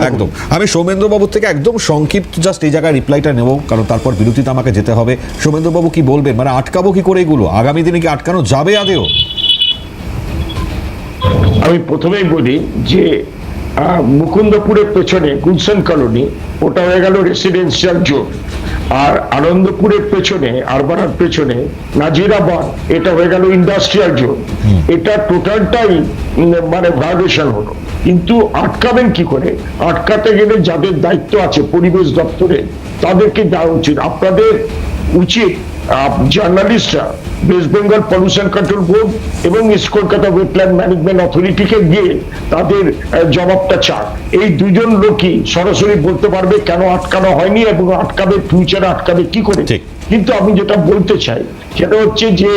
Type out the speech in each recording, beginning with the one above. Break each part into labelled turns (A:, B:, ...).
A: একদম আমি সৌমেন্দ্রবাবুর থেকে একদম সংক্ষিপ্ত জাস্ট এই জায়গায় রিপ্লাইটা নেব, কারণ তারপর বিরতিতে আমাকে যেতে হবে। সৌমেন্দ্রবাবু কি বলবেন, মানে আটকাবো কি করে এগুলো, আগামী দিনে কি আটকানো যাবে আদেও?
B: আমি প্রথমেই বলি যে মুকুন্দপুরের পেছনে গুলশান কলোনি, ওটা হয়ে গেল রেসিডেন্সিয়াল জোন, আর আনন্দপুরের পেছনে আরবানার পেছনে নাজিরাবাদ, এটা হয়ে গেল ইন্ডাস্ট্রিয়াল জোন। এটা টোটালটাই মানে ভায়োলেশন হলো। কিন্তু আটকাবেন কি করে? আটকাতে গেলে যাদের দায়িত্ব আছে পরিবেশ দপ্তরে তাদেরকে দেওয়া উচিত। আপনাদের উচিত জার্নালিস্টরা West Bengal pollution control board এবং ইস্ট কলকাতা ওয়েটল্যান্ড ম্যানেজমেন্ট অথরিটিকে গিয়ে তাদের জবাবটা চাক। এই দুজন লোকই সরাসরি বলতে পারবে কেন আটকানো হয়নি এবং আটকাবে, ফিউচারে আটকাবে কি করে। কিন্তু আমি যেটা বলতে চাই সেটা হচ্ছে যে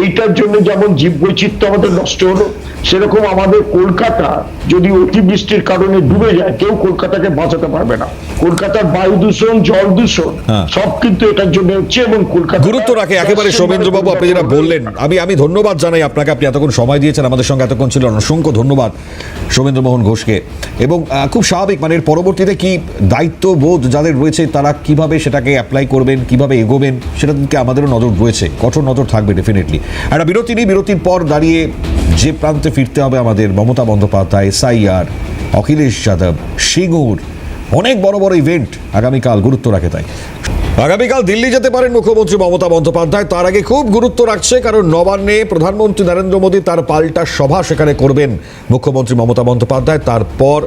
B: এইটার জন্য যেমন জীববৈচিত্র্য আমাদের নষ্ট হলো, সেরকম আমাদের কলকাতা যদি অতিবৃষ্টির কারণে ডুবে যায়, কেউ কলকাতাকে বাঁচাতে পারবে না। কলকাতার বায়ু দূষণ, জল দূষণ সব কিন্তু এটার জন্য হচ্ছে, এবং কলকাতা
A: গুরুত্ব রাখে একেবারে। সৌমেন্দ্রবাবু আপনি যেটা বললেন, আমি ধন্যবাদ জানাই আপনাকে, আপনি এতক্ষণ সময় দিয়েছেন আমাদের সঙ্গে, এতক্ষণ ছিলেন, অসংখ্য ধন্যবাদ সৌমেন্দ্রমোহন ঘোষকে। এবং খুব স্বাভাবিক, মানে এর পরবর্তীতে কি দায়িত্ববোধ যাদের রয়েছে তারা কিভাবে সেটাকে অ্যাপ্লাই করবেন, কিভাবে এগোবেন, সেটার দিকে আমাদেরও নজর রয়েছে, কঠোর নজর থাকবে ডেফিনেটলি। একটা বিরতি নিই, বিরতির পর দাঁড়িয়ে যে প্রান্তে ফিরতে হবে আমাদের, মমতা বন্দ্যোপাধ্যায়, এসআইআর, অখিলেশ যাদব, সিঙ্গুর, অনেক বড় বড় ইভেন্ট আগামীকাল, গুরুত্ব রাখে। তাই আগামীকাল দিল্লি যেতে পারেন মুখ্যমন্ত্রী মমতা বন্দ্যোপাধ্যায়। তার আগে খুব গুরুত্ব রাখছে, কারণ নবান্নে প্রধানমন্ত্রী নরেন্দ্র মোদী তার পাল্টা সভা সেখানে করবেন মুখ্যমন্ত্রী মমতা বন্দ্যোপাধ্যায়। তারপর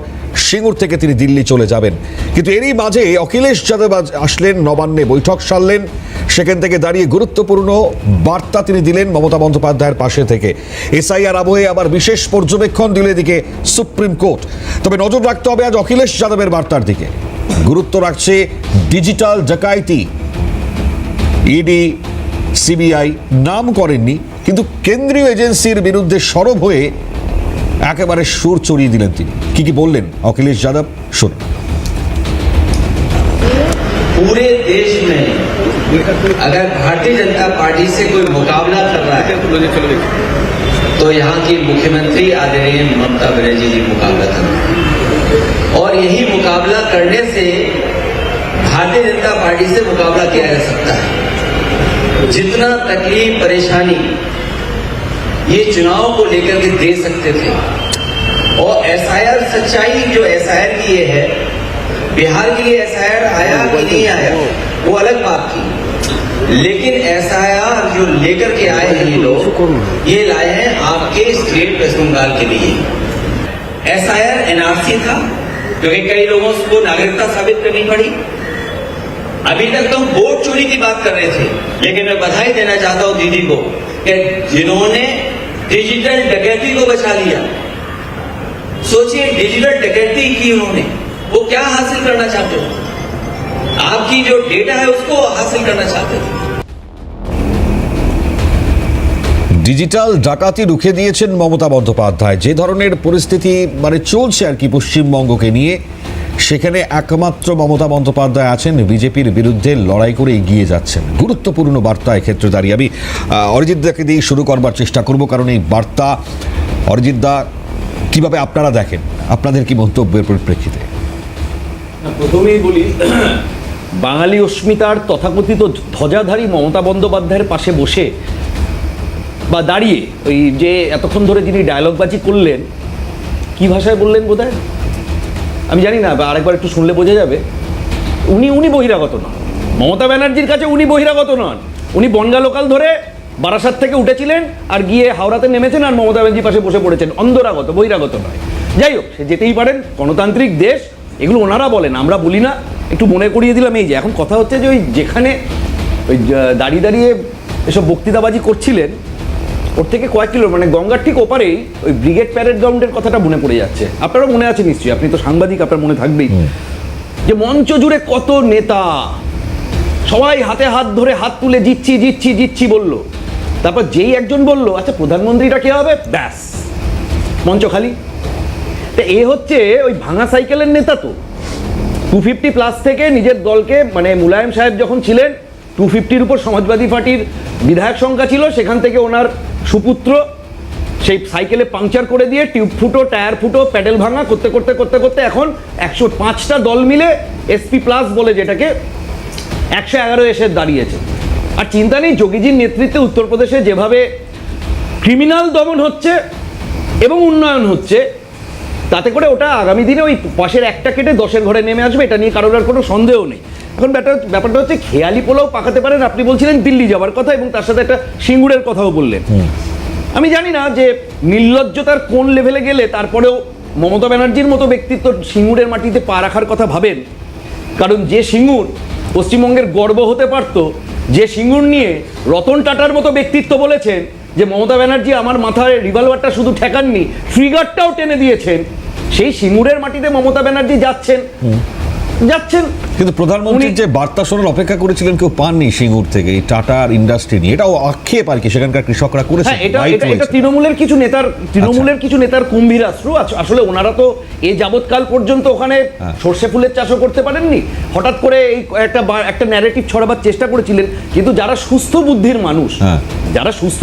A: সিঙ্গুর থেকে তিনি দিল্লি চলে যাবেন। কিন্তু এরই মাঝে অখিলেশ যাদব আসলেন নবান্নে, বৈঠক সারলেন, সেখান থেকে দাঁড়িয়ে গুরুত্বপূর্ণ বার্তা তিনি দিলেন মমতা বন্দ্যোপাধ্যায়ের পাশে থেকে। এসআইআর আবহে আবার বিশেষ পর্যবেক্ষণ দিল এদিকে সুপ্রিম কোর্ট। তবে নজর রাখতে হবে আজ অখিলেশ যাদবের বার্তার দিকে। গুরুত্ব রাখছে ডিজিটাল ডাকাইতি। ইডি, সিবিআই নাম করেননি, কিন্তু কেন্দ্রীয় এজেন্সির বিরুদ্ধে সরব হয়ে একেবারে সুর চড়িয়ে দিলেন তিনি। কি কি বললেন অখিলেশ যাদব, শুনুন।
C: पूरे देश में अगर भारतीय जनता पार्टी से कोई मुकाबला कर रहा है तो यहाँ की मुख्यमंत्री आदरणीय ममता बनर्जी जी मुकाबला कर रहे हैं, और यही मुकाबला करने से भारतीय जनता पार्टी से मुकाबला किया जा सकता है। जितना तकलीफ परेशानी ये चुनाव को लेकर के दे सकते थे, और एसआईआर सच्चाई जो एसआईआर की ये है, बिहार के लिए एसआईआर आया कि नहीं आया वो अलग बात थी, लेकिन एसआईआर जो लेकर के आए हैं ये लोग, ये लाए हैं आपके स्टेट वेस्ट बंगाल के लिए। एसआईआर एनआरसी था, क्योंकि कई लोगों को नागरिकता साबित करनी पड़ी। अभी तक तो हम वोट चोरी की बात कर रहे थे, लेकिन मैं बधाई देना चाहता हूं दीदी को कि जिन्होंने डिजिटल डकैती को बचा लिया। सोचिए डिजिटल डकैती की उन्होंने, वो क्या हासिल करना चाहते थे? आपकी जो डेटा है उसको हासिल करना चाहते थे।
A: ডিজিটাল ডাকাতি রুখে দিয়েছেন মমতা বন্দ্যোপাধ্যায়। যে ধরনের পরিস্থিতি মানে চলছে আর কি পশ্চিমবঙ্গকে নিয়ে, সেখানে একমাত্র মমতা বন্দ্যোপাধ্যায় আছেন বিজেপির বিরুদ্ধে লড়াই করে এগিয়ে যাচ্ছেন। গুরুত্বপূর্ণ বার্তা এক্ষেত্রে দাঁড়িয়ে আমি অরিজিৎ দাকে দিয়ে শুরু করবার চেষ্টা করব, কারণ এই বার্তা অরিজিৎ দা কীভাবে আপনারা দেখেন, আপনাদের কি মন্তব্যের পরিপ্রেক্ষিতে?
D: প্রথমেই বলি, বাঙালি অস্মিতার তথাকথিত ধ্বজাধারী মমতা বন্দ্যোপাধ্যায়ের পাশে বসে বা দাঁড়িয়ে ওই যে এতক্ষণ ধরে যিনি ডায়লগবাজি করলেন, কি ভাষায় বললেন বোধহয় আমি জানি না, আরেকবার একটু শুনলে বোঝা যাবে। উনি বহিরাগত নন, মমতা ব্যানার্জির কাছে উনি বহিরাগত নন। উনি বনগা লোকাল ধরে বারাসাত থেকে উঠেছিলেন আর গিয়ে হাওড়াতে নেমেছেন, আর মমতা ব্যানার্জির পাশে বসে পড়েছেন। অন্তরাগত, বহিরাগত নয়। যাই হোক, সে যেতেই পারেন, গণতান্ত্রিক দেশ, এগুলো ওনারা বলেন, আমরা বলি না। একটু মনে করিয়ে দিলাম। এই যে এখন কথা হচ্ছে যে ওই যেখানে ওই দাঁড়িয়ে দাঁড়িয়ে এসব বক্তৃতাবাজি করছিলেন, ওর থেকে কয়েক কিলো মানে গঙ্গার ঠিক ওপারেই ওই ব্রিগেড প্যারেড গ্রাউন্ডের কথাটা মনে পড়ে যাচ্ছে। আপনারও মনে আছে নিশ্চয়ই, আপনি তো সাংবাদিক, আপনার মনে থাকবেই যে মঞ্চ জুড়ে কত নেতা সবাই হাতে হাত ধরে হাত তুলে জিতছি জিতছি জিতছি বলল। তারপর যেই একজন বলল আচ্ছা প্রধানমন্ত্রীটা কে হবে, ব্যাস মঞ্চ খালি। তা এ হচ্ছে ওই ভাঙা সাইকেলের নেতা। তো 250+ থেকে নিজের দলকে, মানে মুলায়ম সাহেব যখন ছিলেন 250-র উপর সমাজবাদী পার্টির বিধায়ক সংখ্যা ছিল, সেখান থেকে ওনার সুপুত্র সেই সাইকেলে পাংচার করে দিয়ে টিউব ফুটো, টায়ার ফুটো, প্যাডেল ভাঙা করতে করতে করতে করতে এখন 105টা দল মিলে এসপি প্লাস বলে যেটাকে 111 এসে দাঁড়িয়েছে। আর চিন্তা নেই, যোগীজির নেতৃত্বে উত্তরপ্রদেশে যেভাবে ক্রিমিনাল দমন হচ্ছে এবং উন্নয়ন হচ্ছে, তাতে করে ওটা আগামী দিনে ওই পাশের একটা কেটে 10-এর ঘরে নেমে আসবে, এটা নিয়ে কারোর আর কোনো সন্দেহ নেই। এখন ব্যাপারটা হচ্ছে খেয়ালি পোলাও পাকাতে পারেন। আপনি বলছিলেন দিল্লি যাওয়ার কথা এবং তার সাথে একটা সিঙ্গুরের কথাও বললেন। আমি জানি না যে নির্লজ্জতার কোন লেভেলে গেলে তারপরেও মমতা ব্যানার্জির মতো ব্যক্তিত্ব সিঙ্গুরের মাটিতে পা রাখার কথা ভাবেন। কারণ যে সিঙ্গুর পশ্চিমবঙ্গের গর্ব হতে পারত, যে সিঙ্গুর নিয়ে রতন টাটার মতো ব্যক্তিত্ব বলেছেন যে মমতা ব্যানার্জি আমার মাথায় রিভলভারটা শুধু ঠেকাননি, ট্রিগারটাও টেনে দিয়েছেন, সেই সিঙ্গুরের মাটিতে মমতা ব্যানার্জি যাচ্ছেন।
A: কিন্তু প্রধানমন্ত্রীর যে বার্তা শোনার অপেক্ষা করেছিলেন কেউ পাননি সিঙ্গুর থেকে, এই টাটার ইন্ডাস্ট্রি নিয়ে। এটাও আক্ষেপ আর কি সেখানকার কৃষকরা করেছে।
D: হ্যাঁ, এটা তৃণমূলের কিছু নেতার কুম্ভীরাশ্রু। আসলে ওনারা তো এ যাবৎকাল পর্যন্ত ওখানে সর্ষে ফুলের চাষও করতে পারেননি, হঠাৎ করে এই একটা ন্যারেটিভ ছড়াবার চেষ্টা করেছিলেন। কিন্তু যারা সুস্থ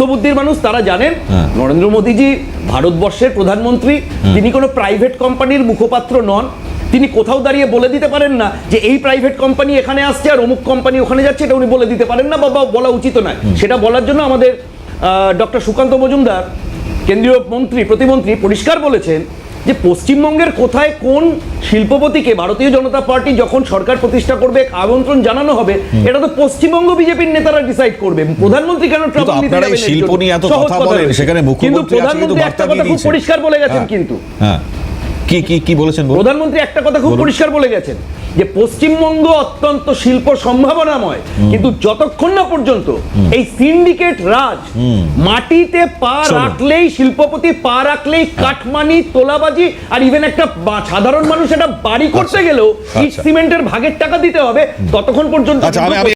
D: বুদ্ধির মানুষ তারা জানেন নরেন্দ্র মোদীজি ভারতবর্ষের প্রধানমন্ত্রী, তিনি কোনো প্রাইভেট কোম্পানির মুখপাত্র নন। তিনি কোথাও দাঁড়িয়ে বলে দিতে পারেন না যে এই প্রাইভেট কোম্পানি এখানে আসছে আর অমুক কোম্পানি ওখানে যাচ্ছে, এটা উনি বলে দিতে পারেন না বা বলা উচিত নয়। সেটা বলার জন্য আমাদের ডক্টর সুকান্ত মজুমদার, কেন্দ্রীয় প্রতিমন্ত্রী, পরিষ্কার বলেছেন যে পশ্চিমবঙ্গের কোথায় কোন শিল্পপতিকে ভারতীয় জনতা পার্টি যখন সরকার প্রতিষ্ঠা করবে আমন্ত্রণ জানানো হবে, এটা তো পশ্চিমবঙ্গ বিজেপির নেতারা ডিসাইড করবে। প্রধানমন্ত্রী কেন ট্রাবল নিতে যাবেন?
A: শিল্প নিয়ে এত কথা বলেন, সেখানে
D: কিন্তু প্রধানমন্ত্রী একটা কথা খুব পরিষ্কার বলে গেছেন। কিন্তু
A: কি বলেছেন
D: প্রধানমন্ত্রী? একটা কথা খুব পরিষ্কার বলে গেছেন যে পশ্চিমবঙ্গ অত্যন্ত শিল্প সম্ভাবনাময়, কিন্তু যতক্ষণ না পর্যন্ত এই সিন্ডিকেট রাজ মাটিতে পা রাখলেই, শিল্পপতি পা রাখলেই কাঠমানি, তোলাবাজি, আর ইভেন একটা সাধারণ মানুষ এটা বাড়ি করতে গেলেও ইট সিমেন্টের ভাগের টাকা দিতে হবে, ততক্ষণ পর্যন্ত